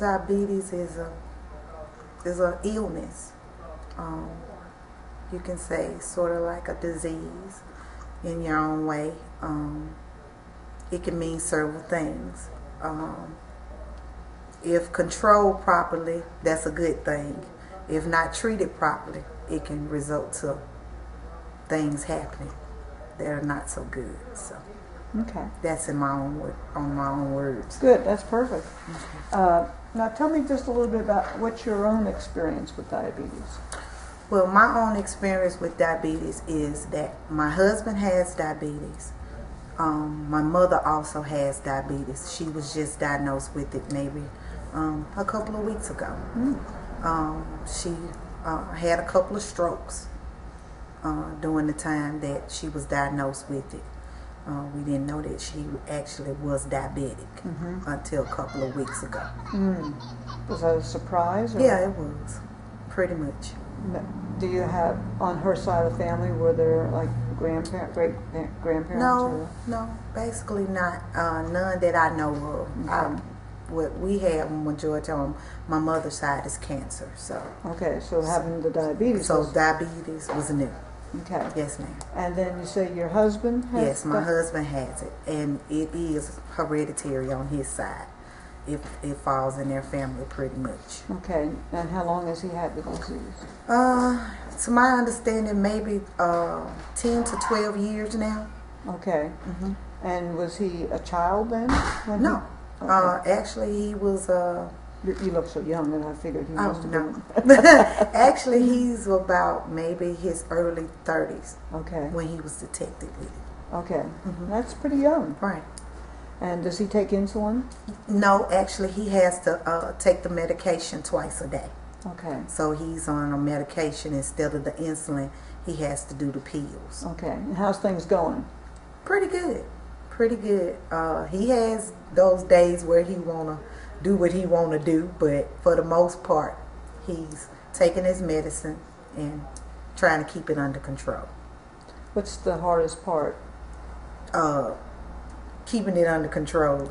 diabetes is a illness. You can say sort of like a disease in your own way. It can mean several things. If controlled properly, that's a good thing. If not treated properly, it can result to things happening that are not so good. So, okay, that's in my own words. Good, that's perfect. Okay. Now, tell me just a little bit about what's your own experience with diabetes. Well, my own experience with diabetes is that my husband has diabetes. My mother also has diabetes. She was just diagnosed with it maybe a couple of weeks ago. She had a couple of strokes during the time that she was diagnosed with it. We didn't know that she actually was diabetic until a couple of weeks ago. Was that a surprise? Or? Yeah, it was, pretty much. Do you have, on her side of the family, were there like great-grandparents? No, basically not. None that I know of. Okay. What we have, majority on my mother's side, is cancer. So. Okay, so having the diabetes. So diabetes was new. Okay. Yes, ma'am. And then you say your husband has? Yes, my husband has it, and it is hereditary on his side. It falls in their family pretty much. Okay, and how long has he had the disease? To my understanding, maybe 10 to 12 years now. Okay. And was he a child then? No. Okay. Actually, he was. You look so young that I figured he must have been. Actually, he's about maybe his early 30s. Okay. When he was detected with it. Okay. That's pretty young. Right. And does he take insulin? No, actually, he has to take the medication twice a day. Okay. So he's on a medication instead of the insulin. He has to do the pills. Okay. And how's things going? Pretty good. Pretty good. He has those days where he wanna do what he wanna do, but for the most part, he's taking his medicine and trying to keep it under control. What's the hardest part? Keeping it under control,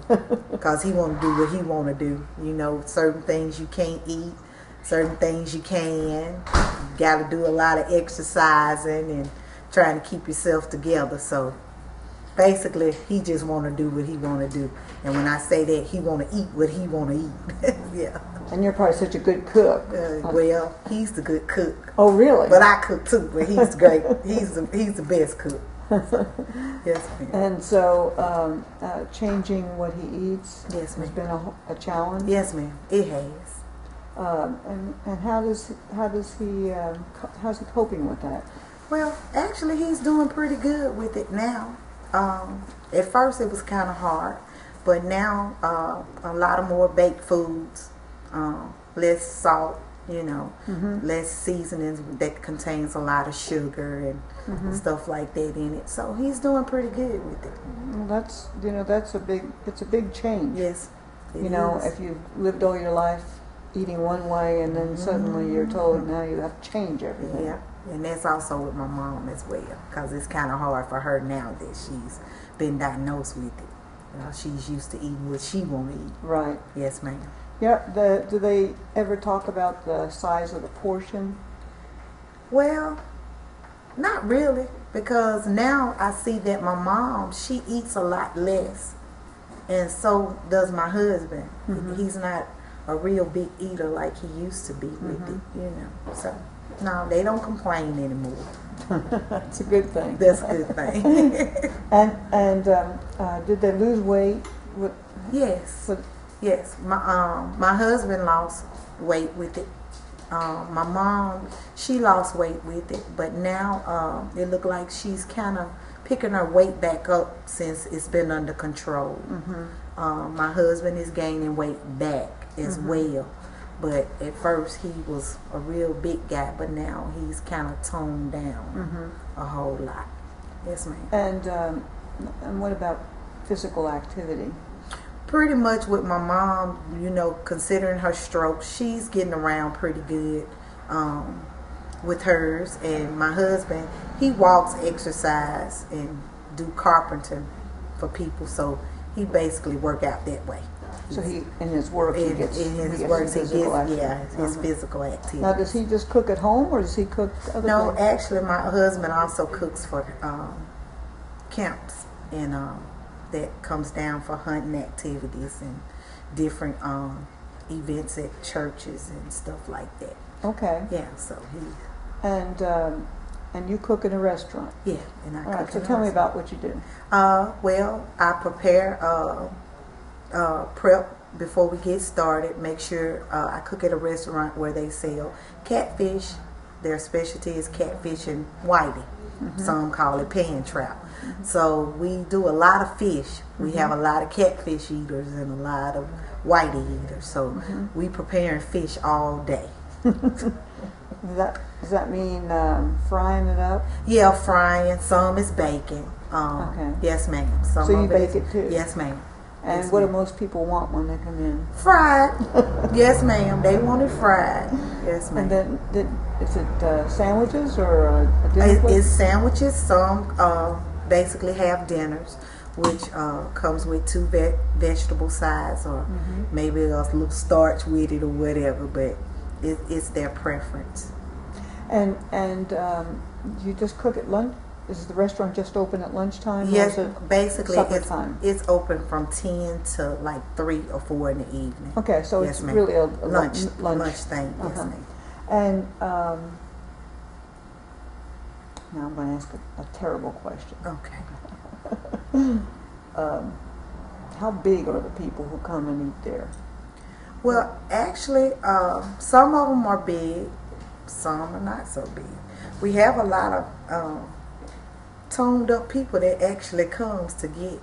because he want to do what he want to do. You know, certain things you can't eat, certain things you can. You got to do a lot of exercising and trying to keep yourself together. So basically, he just want to do what he want to do. And when I say that, he want to eat what he want to eat. Yeah. And you're probably such a good cook. Well, he's the good cook. Oh, really? But I cook too. But he's great. He's the best cook. Yes, ma'am. And so, changing what he eats yes, has been a challenge. Yes, ma'am. It has. And how's he coping with that? Well, actually, he's doing pretty good with it now. At first, it was kind of hard, but now a lot of more baked foods, less salt. You know, less seasonings that contains a lot of sugar and stuff like that in it. So he's doing pretty good with it. Well, it's a big change. Yes. You know, if you've lived all your life eating one way and then suddenly you're told now you have to change everything. Yeah, and that's also with my mom as well, because it's kind of hard for her now that she's been diagnosed with it. She's used to eating what she want to eat. Right. Yes, ma'am. Yeah. Do they ever talk about the size of the portion? Well, not really, because now I see that my mom, she eats a lot less, and so does my husband. He's not a real big eater like he used to be with it, you know. So, no, they don't complain anymore. That's a good thing. That's a good thing. and did they lose weight? Yes. Yes, my husband lost weight with it. My mom, she lost weight with it, but now it look like she's kind of picking her weight back up since it's been under control. My husband is gaining weight back as well, but at first he was a real big guy, but now he's kind of toned down a whole lot. Yes, ma'am. And what about physical activity? Pretty much with my mom, you know, considering her stroke, she's getting around pretty good with hers. And my husband, he walks, exercise, and do carpentering for people. So he basically work out that way. So he, in his work, he gets physical activity. his physical activities. Now, does he just cook at home, or does he cook other No, things? actually, my husband also cooks for camps, and that comes down for hunting activities and different events at churches and stuff like that. Okay. Yeah, so he. And you cook in a restaurant. Yeah, and I cook. Right, so tell me about what you do. Well, I prepare prep before we get started. Make sure I cook at a restaurant where they sell catfish. Their specialty is catfish and whiting. Some call it pan trout. So we do a lot of fish. We have a lot of catfish eaters and a lot of whitey eaters. So we preparing fish all day. Does that mean frying it up? Yeah, frying. Some is baking. Okay. Yes, ma'am. Some so you of bake it too? Yes, ma'am. And yes, what ma'am. do most people want when they come in? Fried. Yes, ma'am. They want it fried. Yes, ma'am. And then is it sandwiches or a dinner plate? It's sandwiches. Some basically have dinners, which comes with 2 vegetable sides or maybe a little starch with it or whatever, but it's their preference. And you just cook at lunch? Is the restaurant just open at lunchtime? Yes, or is it basically it's open from 10 to like 3 or 4 in the evening. Okay, so yes, it's ma'am. really a lunch thing. Yes, ma'am. And now I'm going to ask a terrible question. Okay. How big are the people who come and eat there? Well, actually, some of them are big, some are not so big. We have a lot of toned up people that actually comes to get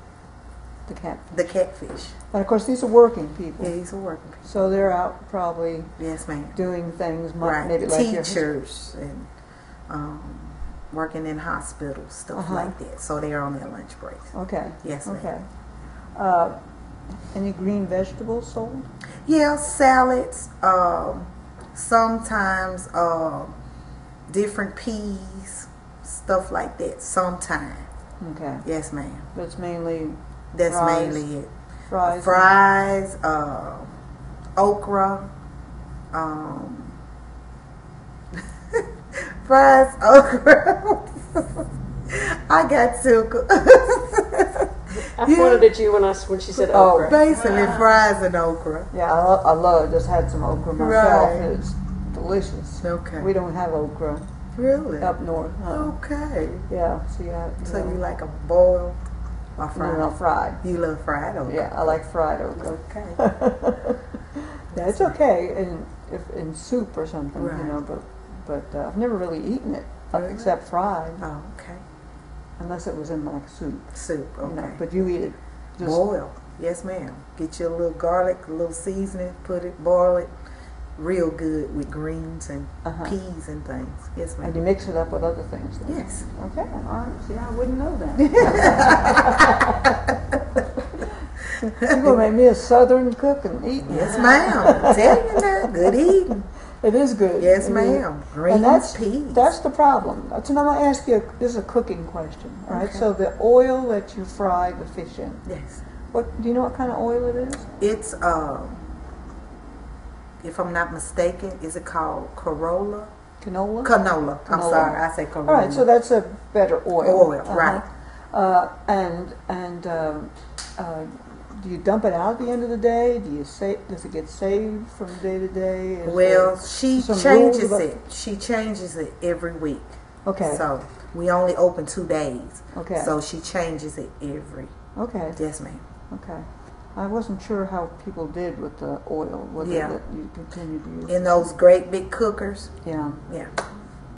the catfish. And of course, these are working people. Yeah, these are working people. So they're out probably yes, ma'am. doing things, right. maybe like teachers and working in hospitals, stuff like that. So they're on their lunch breaks. Okay. Yes, ma'am. Okay. Any green vegetables sold? Yeah, salads. Sometimes different peas, stuff like that. Sometimes. Okay. Yes, ma'am. But it's mainly. That's fries, mainly it. Fries, okra, fries, okra. I got silk. I pointed at you when she said okra. Basically fries and okra. Yeah, I love it. Just had some okra myself. Right. It's delicious. Okay. We don't have okra Really? up north. Okay. Yeah. So yeah. So you like a boiled or fried? No, fried. You love fried okra? Yeah, I like fried okra. Okay. Yeah, it's okay in soup or something, Right. you know. But I've never really eaten it Really? except fried, Oh, okay. unless it was in like soup. Soup, okay. You know, but you eat it just Boil. Yes, ma'am. Get you a little garlic, a little seasoning, boil it real good with greens and peas and things. Yes, ma'am. and you mix it up with other things. Then. Yes. Okay. All right. See, I wouldn't know that. You're gonna make me a southern cook and eat. Yes, ma'am. I tell you now, good eating. It is good. Yes, It is. ma'am. Greens, And that's peas. the problem. So now I'm gonna ask you. This is a cooking question. All right. Okay. So the oil that you fry the fish in. Yes. What do you know? What kind of oil it is? It's if I'm not mistaken, is it called Corolla? Canola. Canola. I'm Canola. sorry, I say Corolla. All right. So that's a better oil. Oil, right. Do you dump it out at the end of the day? Does it get saved from day to day? Is Well, there she some changes rules about- it. She changes it every week. Okay. So we only open 2 days. Okay. So she changes it every. Okay. Yes, ma'am. Okay. I wasn't sure how people did with the oil. Whether Yeah. that you continue to use. In those great big cookers. Yeah. Yeah.